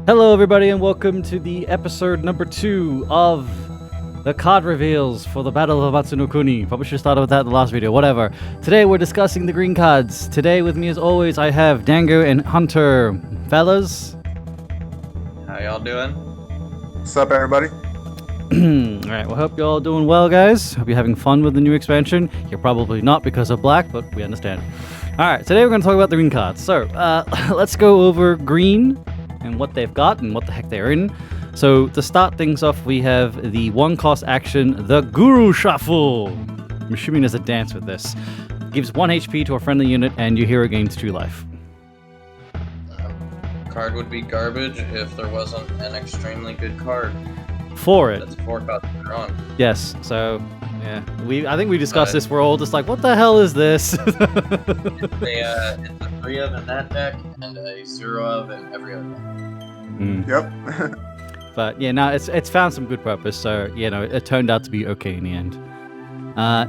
Hello, everybody, and welcome to the episode number 2 of the card reveals for the Battle of Matsunokuni. Probably should have started with that in the last video, whatever. Today, we're discussing the green cards. Today, with me as always, I have Dango and Hunter. Fellas? How y'all doing? What's up, everybody? Alright, well, hope you're all doing well, guys. Hope you're having fun with the new expansion. You're probably not because of black, but we understand. Alright, today we're going to talk about the green cards. So, let's go over green and what they've got and what the heck they're in. So to start things off, we have the one-cost action, the Guru Shuffle. I'm assuming there's a dance with this. Gives 1 HP to a friendly unit, and your hero gains 2 life. Card would be garbage if there wasn't an extremely good card. For it. That's 4 costs later on. Yes. So yeah, I think we discussed this. We're all just like, what the hell is this? It's a 3 of in that deck and a 0 of in every other deck. Yep. But yeah, no, it's found some good purpose. So it turned out to be okay in the end.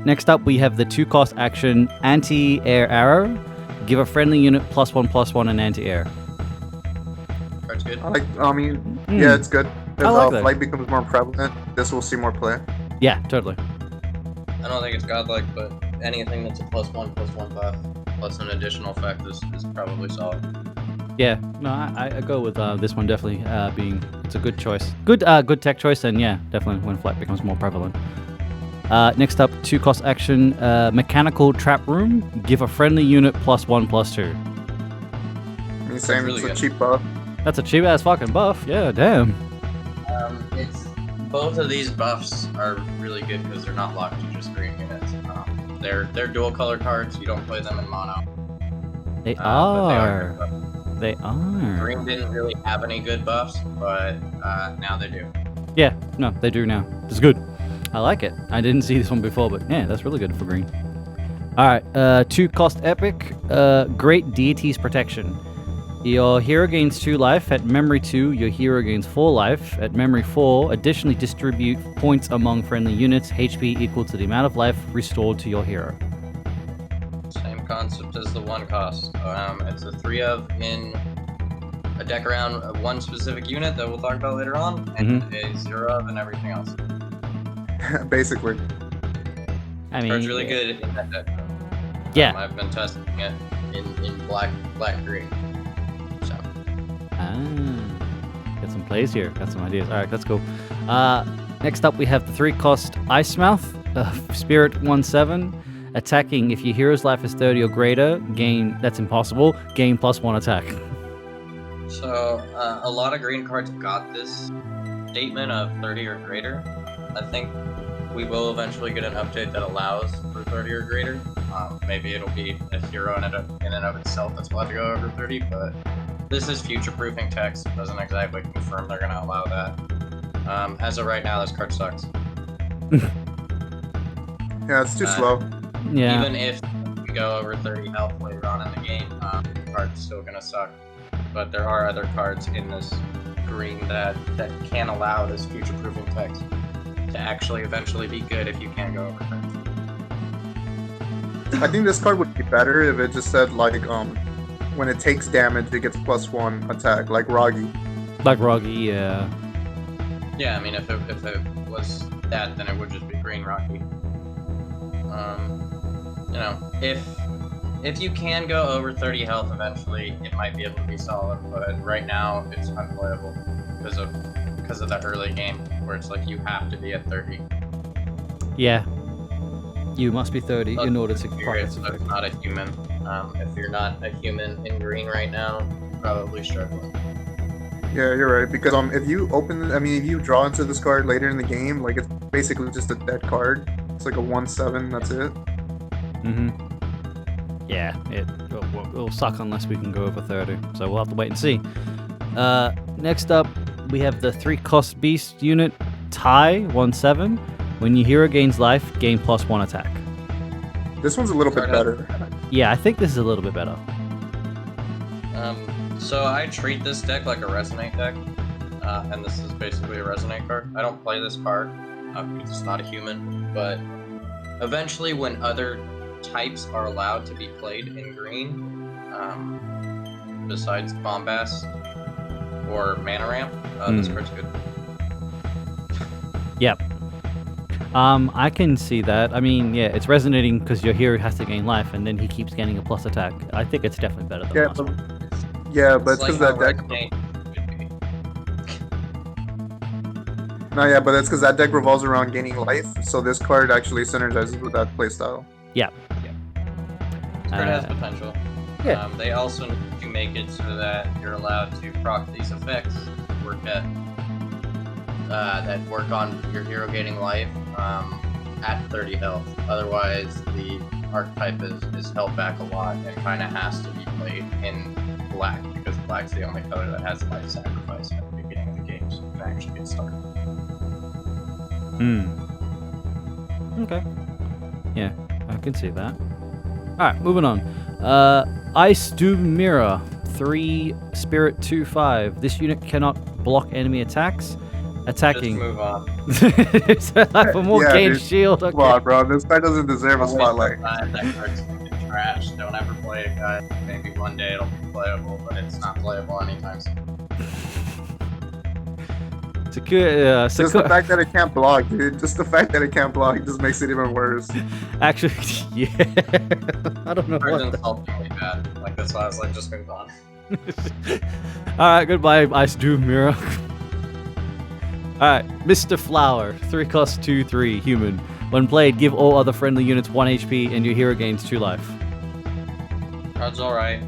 Next up, we have the 2-cost action, Anti-Air Arrow. Give a friendly unit +1/+1 and anti-air. Card's good. Yeah, it's good. As I like that. flight becomes more prevalent, this will see more play. Yeah, totally. I don't think it's godlike, but anything that's a +1/+1 buff plus an additional effect is probably solid. Yeah, no, I go with this one definitely being it's a good choice. Good tech choice, and yeah, definitely when flight becomes more prevalent. Next up, 2-cost action, Mechanical Trap Room. Give a friendly unit +1/+2. Same, really it's a good. cheap buff. That's a cheap ass fucking buff. Yeah, damn. It's both of these buffs are really good because they're not locked to just green units. They're dual color cards. You don't play them in mono. They But are. good buffs. They are. Green didn't really have any good buffs, but now they do. Yeah, no, they do now. It's good. I like it. I didn't see this one before, but yeah, that's really good for green. All right, 2-cost epic, Great Deity's Protection. Your hero gains 2 life. At memory 2, your hero gains 4 life. At memory 4, additionally distribute points among friendly units, HP equal to the amount of life restored to your hero. Same concept as the 1 cost. It's a 3 of in a deck around one specific unit that we'll talk about later on, and a 0 of in everything else. Basically. I mean, Card's really good in that deck. Yeah. I've been testing it in black green. So Got some plays here. Got some ideas. All right, let's go. Next up, we have the 3-cost Ice Mouth, Spirit 1/7. Attacking, if your hero's life is 30 or greater, that's impossible, gain +1 attack. So, a lot of green cards got this statement of 30 or greater. I think we will eventually get an update that allows for 30 or greater. Maybe it'll be a hero in and of itself that's allowed to go over 30, but this is future-proofing text. It doesn't exactly confirm they're going to allow that. As of right now, this card sucks. Yeah, it's too slow. Yeah. Even if you go over 30 health later on in the game, the card's still going to suck. But there are other cards in this green that can allow this future-proofing text to actually eventually be good if you can't go over 30. I think this card would be better if it just said, like, when it takes damage, it gets +1 attack, like Ragi. Like Roggy, yeah. Yeah, I mean, if it was that, then it would just be green Rocky. If you can go over 30 health eventually, it might be able to be solid, but right now it's unplayable because of that early game where it's like you have to be at 30. Yeah. You must be 30 in order to It's not a human. If you're not a human in green right now, you're probably struggling. Yeah, you're right, because if you if you draw into this card later in the game, like, it's basically just a dead card. It's like a 1/7, that's it. Yeah, it'll suck unless we can go over 30, so we'll have to wait and see. Next up, we have the 3-cost beast unit, Tai 1/7. When your hero gains life, gain +1 attack. This one's a little bit better. Yeah, I think this is a little bit better. So I treat this deck like a Resonate deck, and this is basically a Resonate card. I don't play this card because it's not a human, but eventually when other types are allowed to be played in green, besides Bombast, or mana ramp, this card's good. Yep. I can see that. I mean, yeah, it's resonating because your hero has to gain life, and then he keeps gaining a plus attack. I think it's definitely better than Yeah, last one. but it's because that deck. No, yeah, but it's because that deck revolves around gaining life, so this card actually synergizes with that playstyle. Yeah. This card has potential. Yeah. They also need to make it so that you're allowed to proc these effects that work on your hero gaining life at 30 health. Otherwise, the archetype is held back a lot and kind of has to be played in black, because black's the only color that has life sacrifice at the beginning of the game, so you can actually get started. Okay. Yeah, I can see that. Alright, moving on. Ice Doom Mirror, 3 Spirit 2/5. This unit cannot block enemy attacks. Attacking. Just move on. For more Yeah, gain dude. shield. Okay. Come on, bro. This card doesn't deserve a spotlight. That card's fucking trash. Don't ever play it, guys. Maybe one day it'll be playable, but it's not playable anytime soon. Just the fact that it can't block, dude. Just the fact that it can't block just makes it even worse. Actually, yeah. I don't know Card's what. insultingly bad. Like, that's why I was like, just move on. Alright, goodbye, Ice Doom Mirror. Alright, Mr. Flower, 3 cost 2/3, human. When played, give all other friendly units 1 HP and your hero gains 2 life. Card's alright.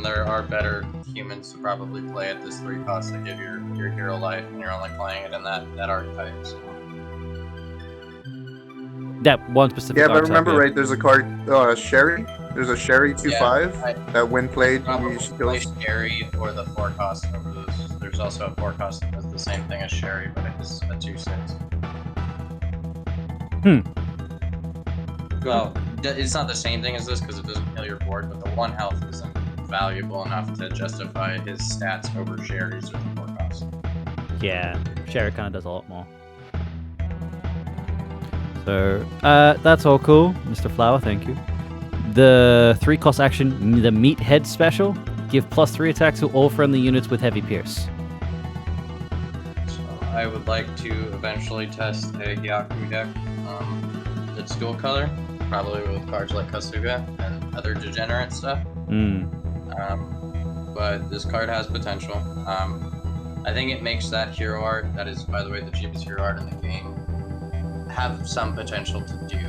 There are better humans to probably play at this 3 cost that give your hero life, and you're only playing it in that archetype. So. That one specific Yeah, but archetype, remember, yeah. right? There's a card, Sherry. There's a Sherry 2/5 that when played, Probably you should play kills. Sherry or the 4 cost over those. There's also a 4 cost that does the same thing as Sherry, but it's a 2/6. Well, it's not the same thing as this because it doesn't kill your board, but the 1 health isn't valuable enough to justify his stats over Sherry's or the 4 cost. Yeah, Sherry kind of does a lot more. So, that's all cool, Mr. Flower, thank you. The 3 cost action, the Meathead special, give +3 attack to all friendly units with heavy pierce. So I would like to eventually test a Hyaku deck that's dual color, probably with cards like Kasuga and other degenerate stuff. But this card has potential. I think it makes that hero art, that is, by the way, the cheapest hero art in the game, have some potential to do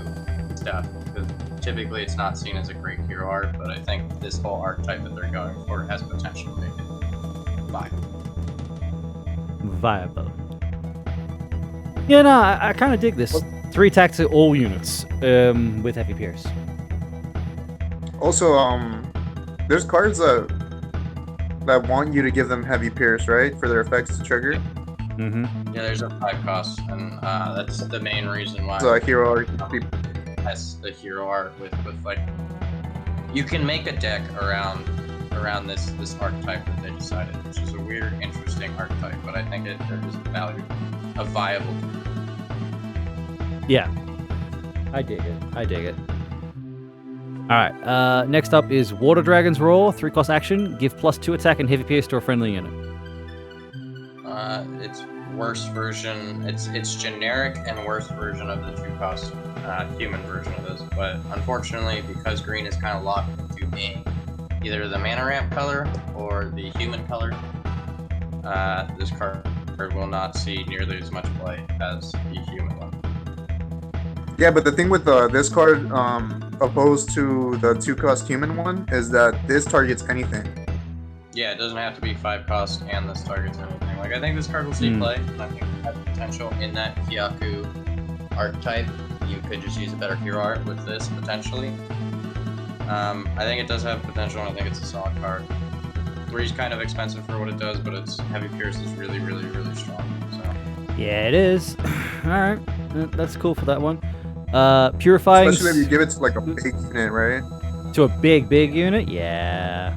stuff. Because typically it's not seen as a great hero art, but I think this whole archetype that they're going for has potential to make it Viable. Yeah, no, I kind of dig this. 3 attacks to all units with heavy pierce. Also, there's cards that want you to give them heavy pierce, right, for their effects to trigger. Mm-hmm. Yeah, there's a 5 cost, and that's the main reason why. So hero art. That's the hero art with like, you can make a deck around this archetype that they decided, which is a weird, interesting archetype, but I think there is a viable. Yeah, I dig it. All right. Next up is Water Dragon's Roar, 3 cost action, give +2 attack and heavy pierce to a friendly unit. It's worse version. It's generic and worse version of the 2 cost human version of this, but unfortunately, because green is kind of locked into either the mana ramp color or the human color, this card will not see nearly as much play as the human one. Yeah, but the thing with this card, opposed to the 2 cost human one, is that this targets anything. Yeah, it doesn't have to be 5 cost and this targets anything. Like, I think this card will see play, and I think it has potential in that Hyaku archetype. You could just use a better hero art with this, potentially. I think it does have potential, and I think it's a solid card. 3 is kind of expensive for what it does, but its heavy pierce is really, really, really strong. So. Yeah, it is. All right, that's cool for that one. Purifying. Especially if you give it to like a big unit, right? To a big unit, yeah.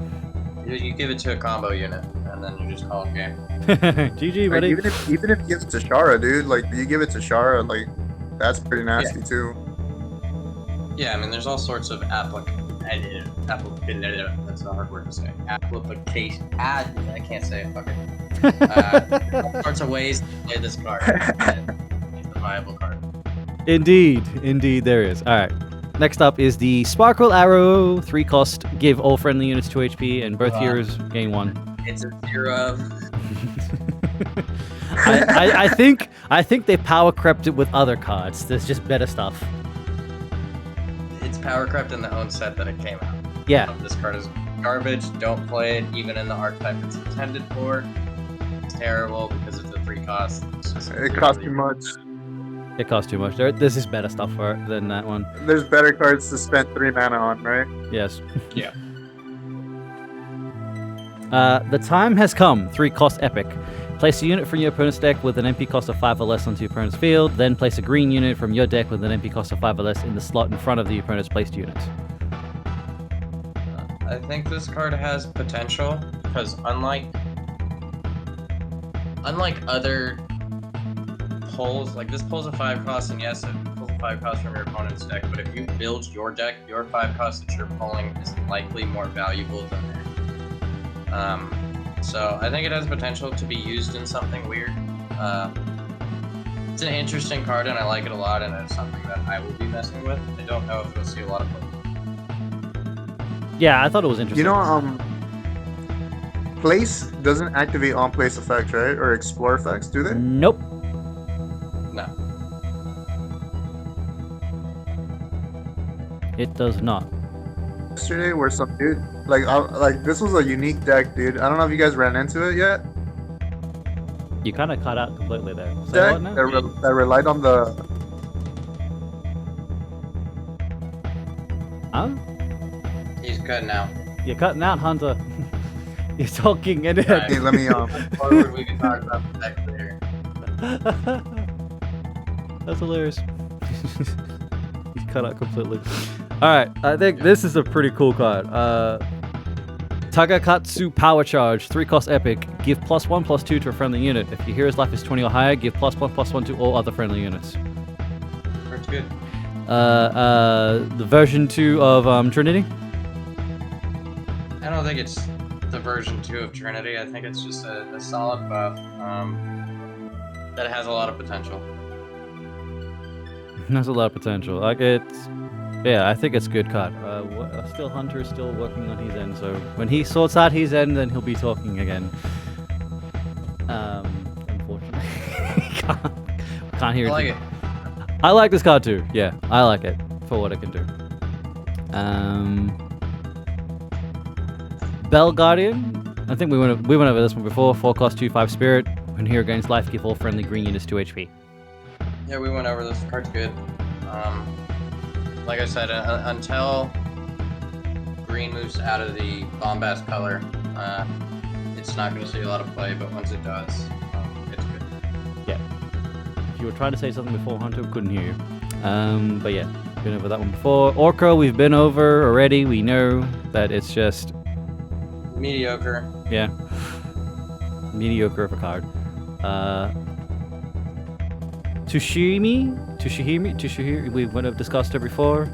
You give it to a combo unit, and then you just call it game. GG, Like, buddy. even if you give it to Shara, dude, like you give it to Shara, like that's pretty nasty too. Yeah, I mean, there's all sorts of That's a hard word to say. Application. I can't say it. Fuck it. All sorts of ways to play this card. It's a viable card. Indeed, there is. All right. Next up is the Sparkle Arrow, 3 cost, give all friendly units 2 HP, and both heroes gain 1. It's a 0. I think they power crept it with other cards. There's just better stuff. It's power crept in the own set that it came out. Yeah. This card is garbage. Don't play it, even in the archetype it's intended for. It's terrible because it's a 3 cost. It costs too much. It costs too much. This is better stuff for it than that one. There's better cards to spend 3 mana on, right? Yes. Yeah. The time has come. 3 cost epic. Place a unit from your opponent's deck with an MP cost of 5 or less onto your opponent's field. Then place a green unit from your deck with an MP cost of 5 or less in the slot in front of the opponent's placed unit. I think this card has potential because unlike other pulls, like this pulls a 5 cost, and yes, it pulls a 5 cost from your opponent's deck, but if you build your deck, your 5 cost that you're pulling is likely more valuable than theirs. So I think it has potential to be used in something weird. It's an interesting card, and I like it a lot, and it's something that I will be messing with. I don't know if it'll see a lot of play. Yeah, I thought it was interesting. You know, place doesn't activate on place effects, right? Or explore effects, do they? Nope. No. It does not. Yesterday, where some dude, like this was a unique deck, dude. I don't know if you guys ran into it yet. You kind of cut out completely there. Say Deck what now? that relied on the. Huh? He's good now. You're cutting out, Hunter. You're talking and Right. Hey, let me Forward, we can talk about the deck later. That's hilarious. He's cut out completely. Alright, I think this is a pretty cool card. Tagakatsu Power Charge, 3 cost epic. Give +1/+2 to a friendly unit. If your hero's life is 20 or higher, give +1/+1 to all other friendly units. That's good. The version 2 of Trinity? I don't think it's the version 2 of Trinity. I think it's just a solid buff that has a lot of potential. Has a lot of potential. Like it's, yeah, I think it's a good card. Still Hunter is still working on his end, so when he sorts out his end, then he'll be talking again. Unfortunately, can't hear I like it. it. I like this card too. Yeah, I like it for what it can do. Bell Guardian. I think we went over this one before. 4 cost 2/5 spirit. When hero gains life, give all friendly green units 2 HP. Yeah, we went over this. Card's good. Like I said, until green moves out of the bombast color, it's not going to see a lot of play. But once it does, it's good. Yeah. If you were trying to say something before, Hunter, couldn't hear you. But yeah, been over that one before. Orca, we've been over already. We know that it's just Mediocre. yeah, mediocre of a card. Tushihime, we would have discussed her before.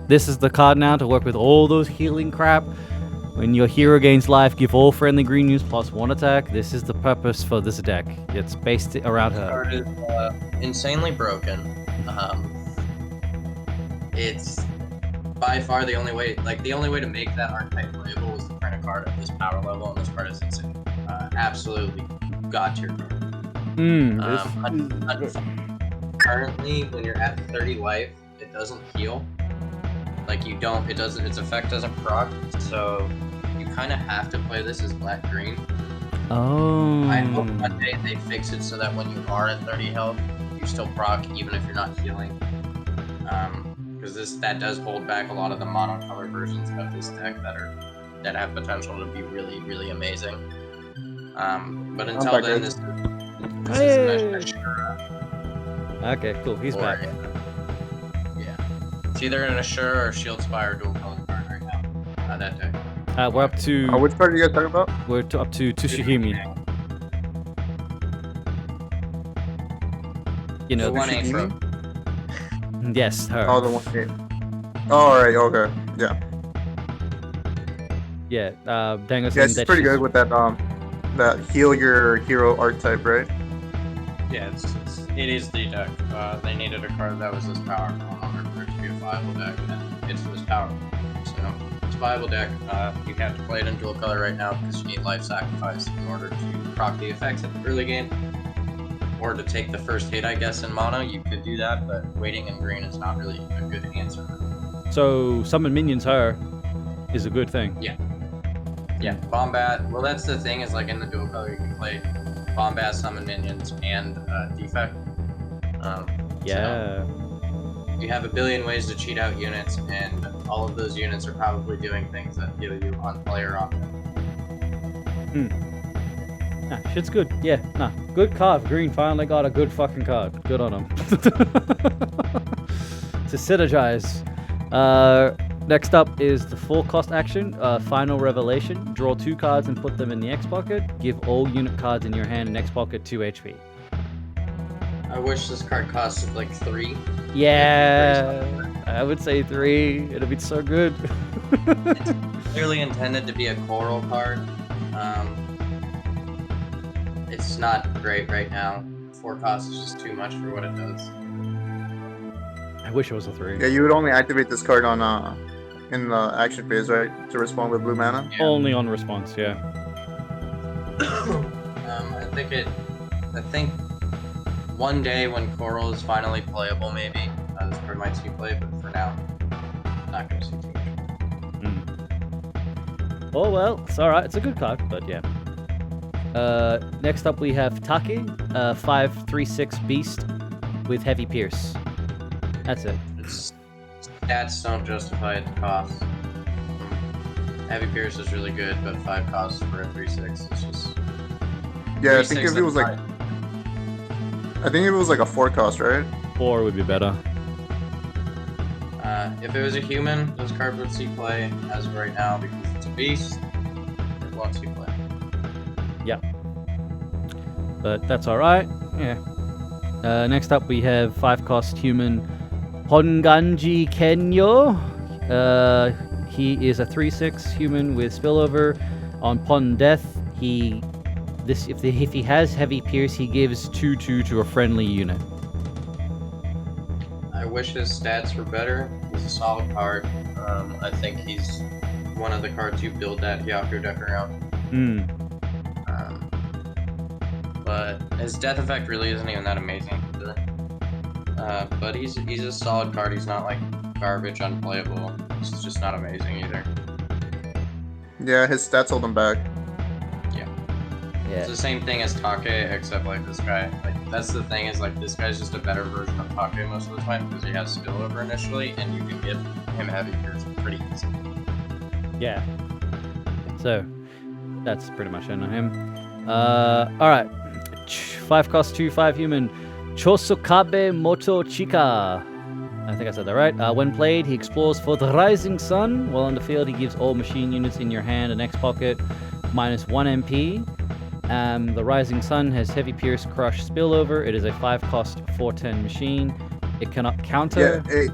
This is the card now to work with all those healing crap. When your hero gains life, give all friendly green units +1 attack. This is the purpose for this deck. It's based around This her. card is insanely broken. It's by far the only way to make that archetype playable was to print a card at this power level, and this card is insane. Absolutely god tier card. Currently, when you're at 30 life, it doesn't heal. Like you don't, its effect doesn't proc, so you kind of have to play this as black-green. Oh. I hope one day they fix it so that when you are at 30 health, you still proc even if you're not healing. Because that does hold back a lot of the monocolor versions of this deck that have potential to be really, really amazing. But until then, this is an Ashura. Okay, cool. He's back. Yeah. It's either an Ashura or Shield Spire dual color card right now. That deck. We're up to. Which part are you guys talking about? We're up to Tushihime. You know, The one Tushihime? intro. yes, her. Oh, the one game. Oh, alright, okay. Yeah. Yeah, Dango Yeah, saying she's that pretty she's good with that heal your hero archetype, right? Yeah, it is the deck. They needed a card that was this powerful in order for it to be a viable deck, and it's this powerful. So it's a viable deck. You have to play it in dual color right now because you need life sacrifice in order to proc the effects at the early game. Or to take the first hit, I guess, in mono, you could do that, but waiting in green is not really a good answer. so summon minions her is a good thing. Yeah, Bombat. Well, that's the thing is like in the dual color you can play Bombat, summon minions, and defect. Yeah. So you have a billion ways to cheat out units, and all of those units are probably doing things that heal you on player offense. Nah, shit's good. Yeah, nah. Good card. Green finally got a good fucking card. Good on him. To synergize. Next up is the full cost action, Final Revelation. Draw 2 cards and put them in the X pocket. Give all unit cards in your hand in X pocket 2 HP. I wish this card costed like 3. Yeah, I would say 3. It'd be so good. It's clearly intended to be a coral card. It's not great right now. 4 cost is just too much for what it does. I wish it was a 3. Yeah, you would only activate this card on in the action phase, right? To respond with blue mana. Yeah. Only on response, yeah. I think one day when Coral is finally playable, maybe this card might see play, but for now, not gonna see too much. Oh well, it's alright. It's a good card, but yeah. Next up we have Taki, 5/3/6 beast with heavy pierce. That's it. Its stats don't justify its cost. Heavy Pierce is really good, but 5 costs for a 3/6. It's just Yeah, I think 3/6 if it was like, I think if it was like a 4 cost, right? 4 would be better. if it was a human, those cards would see play as of right now because it's a beast. It won't see play. But that's alright. Yeah. Next up we have 5 cost human Honganji Kenyo. He is a 3/6 human with spillover. On pawn death, if he has heavy pierce, he gives 2/2 to a friendly unit. I wish his stats were better. He's a solid card. I think he's one of the cards you build that Hyaku deck around. But his death effect really isn't even that amazing either. But he's a solid card. He's not like garbage, unplayable. He's just not amazing either. Yeah, his stats hold him back. It's the same thing as Take, except like this guy. Like that's the thing is like this guy's just a better version of Take most of the time because he has spillover initially, and you can get him heavy pierce pretty easy. Yeah. So that's pretty much it on him. Alright. 5 cost 2/5 human. Chosokabe Moto Chika. I think I said that right. When played, he explores for the Rising Sun. While on the field, he gives all machine units in your hand an X pocket -1 MP. The Rising Sun has heavy pierce, crush, spillover. It is a 5 cost 4/10 machine. It cannot counter Yeah, hey,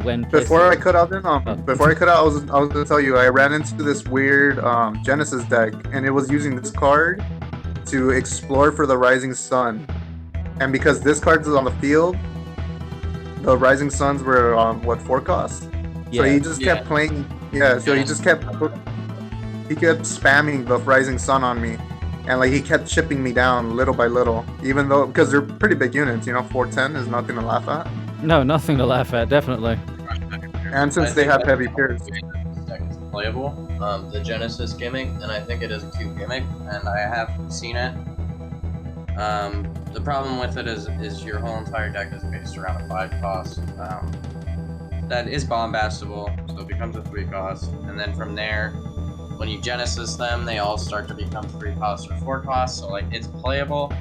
when before I placed- cut out, I was gonna tell you I ran into this weird Genesis deck, and it was using this card to explore for the Rising Sun, and because this card is on the field, the Rising Suns were 4 cost. So he just kept playing. Yeah, so he kept spamming the Rising Sun on me, and like he kept chipping me down little by little, even though because they're pretty big units, 410 is nothing to laugh at. No, nothing to laugh at, definitely. And since they have heavy pierce. This deck is playable. The Genesis gimmick, and I think it is a cute gimmick, and I have seen it. The problem with it is your whole entire deck is based around a 5 cost. That is bombastable, so it becomes a 3 cost, and then from there, when you Genesis them, they all start to become 3 cost or 4 cost. So like it's playable,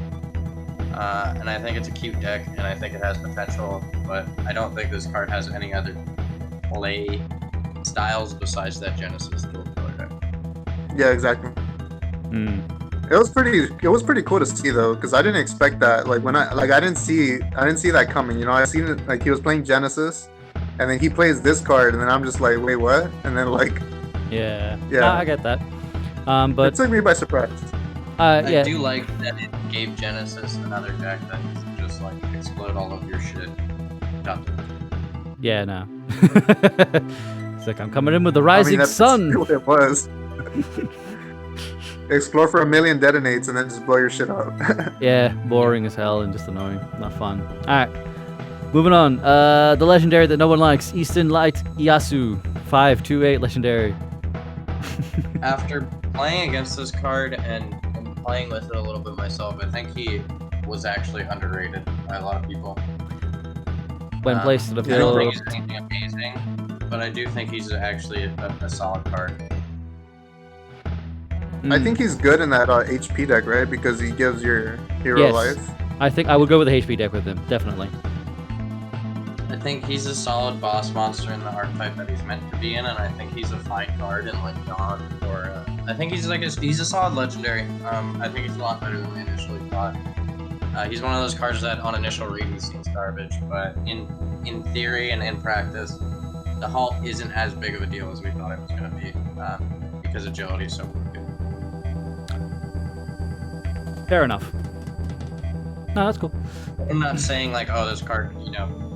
and I think it's a cute deck, and I think it has potential. But I don't think this card has any other play styles besides that Genesis dual color deck. Yeah, exactly. It was pretty cool to see though, because I didn't expect that. Like I didn't see that coming. I seen it like he was playing Genesis, and then he plays this card, and then I'm just like, wait, what? And then like, Yeah. Yeah. Nah, I get that. it But took me by surprise. I yeah. do like that it gave Genesis another deck that can just like explode all of your shit. Yeah, no. It's like I'm coming in with the rising that's sun. what it was. Explore for 1 million detonates and then just blow your shit up. Yeah, boring as hell and just annoying. Not fun. Alright. Moving on. The legendary that no one likes. Eastern Light Yasu. 5/2/8 legendary. After playing against this card and playing with it a little bit myself, I think he was actually underrated by a lot of people. When placed in the I don't field. think he's anything amazing, but I do think he's actually a solid card. I think he's good in that HP deck, right? Because he gives your hero Yes. life. I think I would go with the HP deck with him, definitely. I think he's a solid boss monster in the archetype that he's meant to be in, and I think he's a fine card in like Dawn or I think he's a solid legendary. I think he's a lot better than we initially thought. He's one of those cards that on initial read he seems garbage, but in theory and in practice, the halt isn't as big of a deal as we thought it was going to be because agility is so good. Fair enough. No, that's cool. I'm not saying like, oh, this card,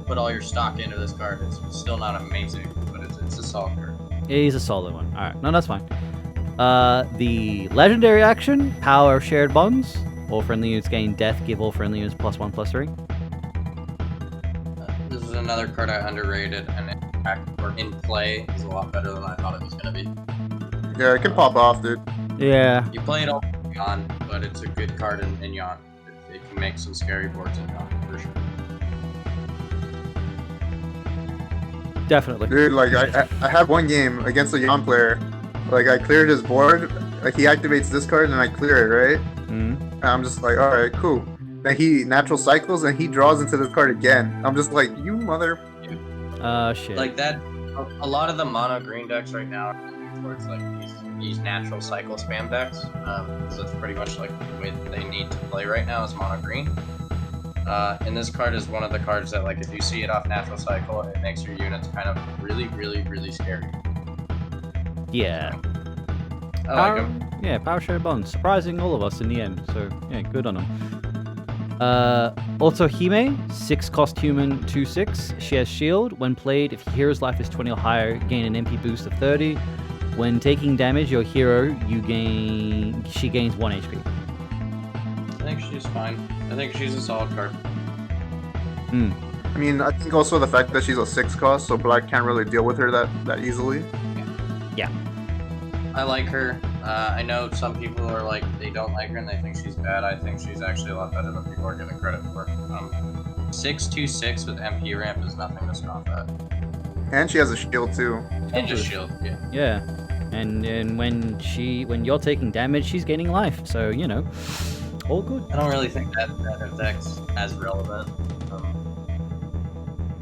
put all your stock into this card. It's still not amazing, but it's a solid card. He's a solid one. Alright, no, that's fine. The legendary action, power of shared bonds. All friendly units gain death, give all friendly units +1/+3. This is another card I underrated, and in play is a lot better than I thought it was going to be. Yeah, it can pop off, dude. Yeah. You play it all in Yon, but it's a good card in Yon. It can make some scary boards in Yon, for sure. Definitely. Dude, like I had one game against a Yon player. Like I cleared his board. Like he activates this card and I clear it, right? Mm-hmm. And I'm just like, all right, cool. Then he natural cycles and he draws into this card again. I'm just like, you mother. Shit. Like that, a lot of the mono green decks right now are moving towards like these natural cycle spam decks. So it's pretty much like the way that they need to play right now is mono green. And this card is one of the cards that, like, if you see it off natural cycle, it makes your units kind of really, really, really scary. Yeah. I like them. Yeah, power shared bonds. Surprising all of us in the end. So, yeah, good on them. Also, Hime, 6-cost human, 2/6. She has shield. When played, if your hero's life is 20 or higher, gain an MP boost of 30. When taking damage, your hero, she gains 1 HP. I think she's fine. I think she's a solid card. Hmm. I mean, I think also the fact that she's a 6-cost, so black can't really deal with her that easily. Yeah. I like her. I know some people are like, they don't like her and they think she's bad. I think she's actually a lot better than people are giving credit for. 6/2/6 with MP ramp is nothing to scoff at. And she has a shield too. And just shield, yeah. Yeah. And when you're taking damage, she's gaining life. So, all good. I don't really think that affects as relevant.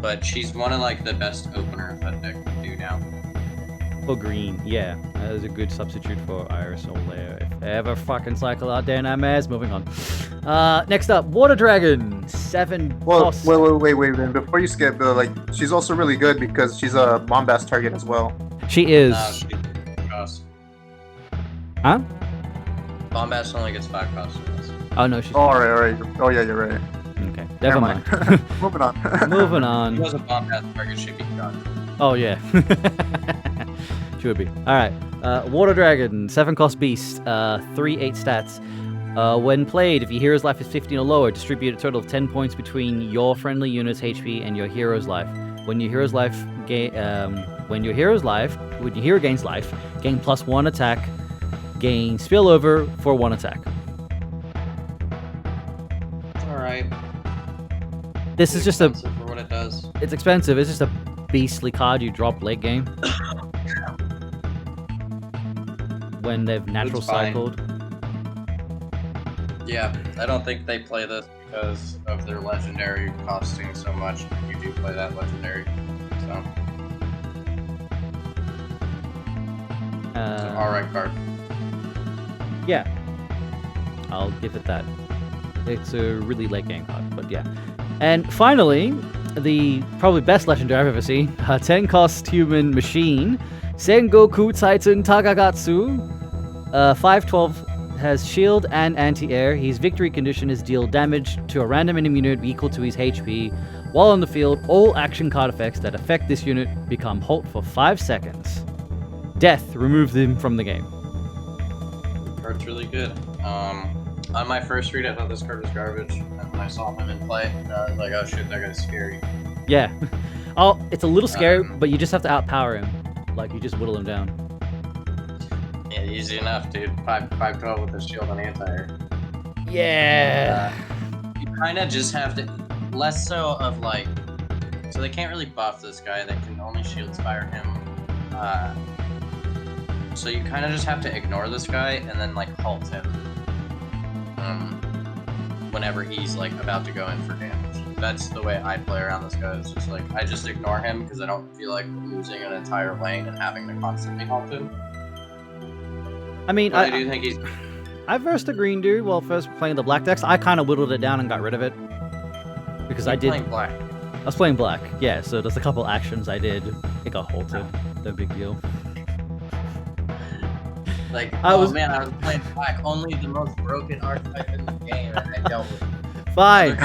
But she's one of like the best openers that deck can do now. For green, yeah. That is a good substitute for Iris or Leo. If they ever fucking cycle out there, nightmares. Moving on. Next up, Water Dragon. 7 Well, cost. wait. Before you skip, like she's also really good because she's a bombast target as well. She is. She's cost. Huh? Bombast only gets 5 costs. Oh, no, she's. Oh, all right. Oh, yeah, you're right. Okay, never mind. Moving on. Moving She on. was a bombast target, she'd be cost. Oh, yeah. Should be. Alright. Water Dragon, 7-cost beast, 3/8 stats. When played, if your hero's life is 15 or lower, distribute a total of 10 points between your friendly unit's HP and your hero's life. When your hero gains life, gain +1 attack, gain spillover for 1 attack. Alright. This is just a. For what it does. It's expensive. It's just a beastly card you drop late game. When they've natural It's fine. cycled. Yeah, I don't think they play this because of their legendary costing so much. You do play that legendary, so it's an alright card. Yeah. I'll give it that. It's a really late game card, but yeah. And finally, the probably best legendary I've ever seen. 10 cost human machine. Sengoku Titan Takagatsu. 512 has shield and anti-air. His victory condition is deal damage to a random enemy unit equal to his HP. While on the field, all action card effects that affect this unit become halt for 5 seconds. Death, remove them from the game. Card's really good. On my first read, I thought this card was garbage, and when I saw him in play, I was like, oh shit, that guy's scary. Yeah. Oh, it's a little scary, but you just have to outpower him. Like, you just whittle him down. Yeah, easy enough, dude. 512 with the shield and anti-air. Yeah. You kind of just have to, less so of like, so they can't really buff this guy. They can only shield fire him. So you kind of just have to ignore this guy and then like halt him. Whenever he's like about to go in for damage. That's the way I play around this guy. It's just like I just ignore him because I don't feel like losing an entire lane and having to constantly halt him. I mean, I do think he's. I versed a green dude while first playing the black decks. I kind of whittled it down and got rid of it because I did. Playing black. I was playing black, yeah. So there's a couple actions I did. It got halted. No big deal. Like, I was playing black, only the most broken archetype in the game, and I dealt with it. Fine.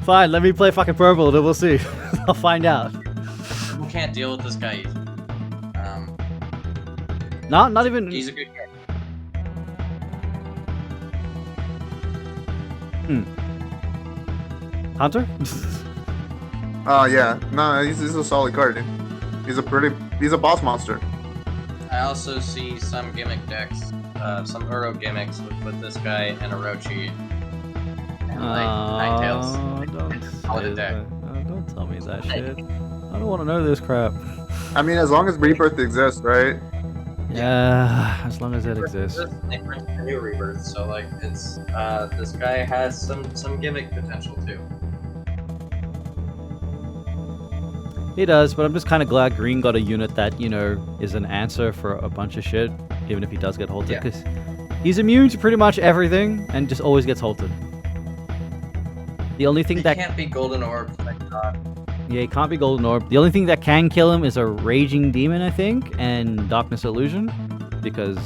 Fine, let me play fucking purple, then we'll see. I'll find out. People can't deal with this guy easy. Not even... He's a good character. Hunter? Yeah. No, he's a solid card, dude. He's a boss monster. I also see some gimmick decks, some Uro gimmicks with this guy and Orochi. And like Ninetales. Don't tell me that shit. I don't want to know this crap. I mean, as long as Rebirth exists, right? Yeah, as long as it exists. They print a new Rebirth, so like it's this guy has some gimmick potential too. He does, but I'm just kind of glad Green got a unit that, you know, is an answer for a bunch of shit, even if he does get halted, because he's immune to pretty much everything and just always gets halted. The only thing that can't be Golden Orb, thank God. Yeah, he can't be Golden Orb. The only thing that can kill him is a Raging Demon, I think, and Darkness Illusion, because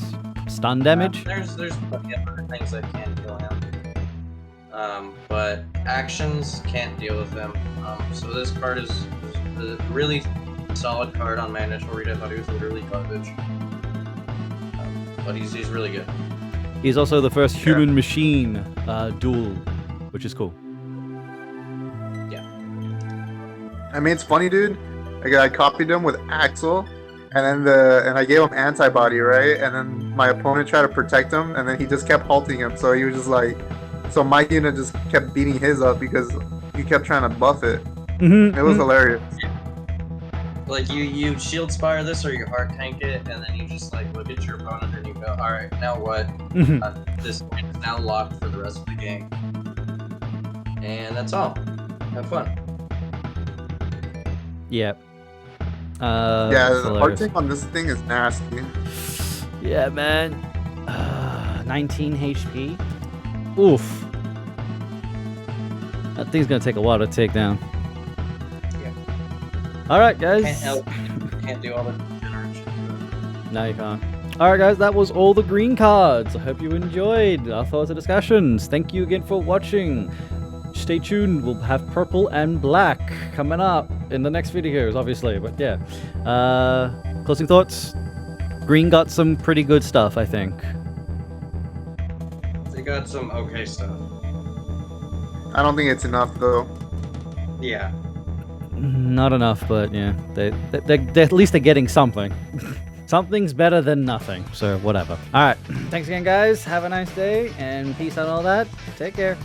stun damage. There's plenty of other things that can kill him. But actions can't deal with him. So this card is a really solid card on my initial read. I thought he was literally garbage. But he's really good. He's also the first human-machine duel, which is cool. I mean, it's funny, dude. I copied him with Axel, and then I gave him antibody, right? And then my opponent tried to protect him, and then he just kept halting him. So he was just like, so my unit just kept beating his up because he kept trying to buff it. It was hilarious. Like you shield spire this or you heart tank it, and then you just like look at your opponent and you go, all right, now what? This point is now locked for the rest of the game, and that's all. Have fun. Yep. Yeah, the heart tank on this thing is nasty. Yeah, man. 19 HP. Oof. That thing's gonna take a while to take down. Yeah. Alright, guys. Can't do all the generation. No, you can't. Alright, guys, that was all the green cards. I hope you enjoyed our thoughts and discussions. Thank you again for watching. Stay tuned, we'll have purple and black coming up in the next videos, obviously, but yeah. Closing thoughts? Green got some pretty good stuff, I think. They got some okay stuff. I don't think it's enough, though. Yeah. Not enough, but yeah, they at least they're getting something. Something's better than nothing, so whatever. Alright, thanks again, guys. Have a nice day, and peace out and all that. Take care.